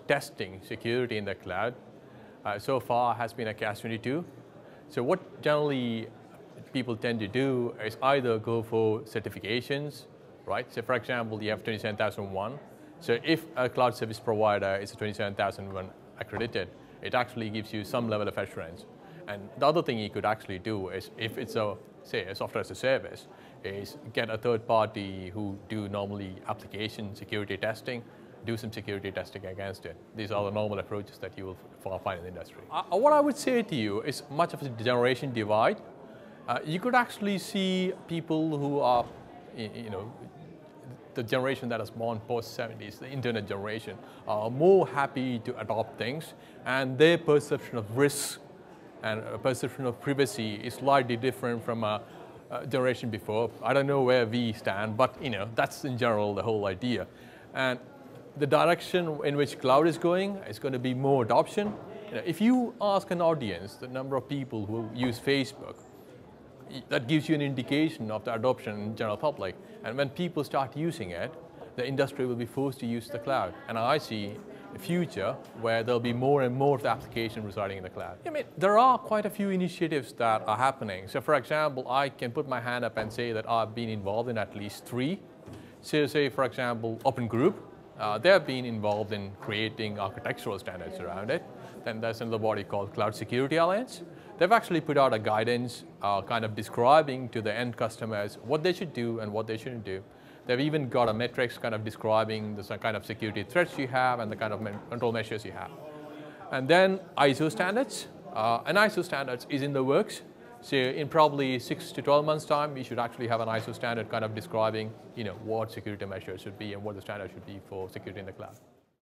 testing security in the cloud so far has been a catch-22. So what generally people tend to do is either go for certifications, right? So for example, you have 27001. So if a cloud service provider is a 27001 accredited, it actually gives you some level of assurance. And the other thing you could actually do is, if it's say a software as a service, is get a third party who do normally application security testing, do some security testing against it. These are the normal approaches that you will find in the industry. What I would say to you is much of a generation divide. You could actually see people who are, the generation that is born post-70s, the internet generation, are more happy to adopt things, and their perception of risk and perception of privacy is slightly different from a generation before. I don't know where we stand, but that's in general the whole idea. And the direction in which cloud is going to be more adoption. If you ask an audience the number of people who use Facebook, that gives you an indication of the adoption in general public. And when people start using it, the industry will be forced to use the cloud. And I see a future where there'll be more and more of the application residing in the cloud. There are quite a few initiatives that are happening. So for example, I can put my hand up and say that I've been involved in at least 3. So say, for example, Open Group. They have been involved in creating architectural standards around it. Then there's another body called Cloud Security Alliance. They've actually put out a guidance kind of describing to the end customers what they should do and what they shouldn't do. They've even got a metrics kind of describing the kind of security threats you have and the kind of control measures you have. And then ISO standards. An ISO standards is in the works. So in probably 6 to 12 months' time, we should actually have an ISO standard kind of describing what security measures should be and what the standard should be for security in the cloud.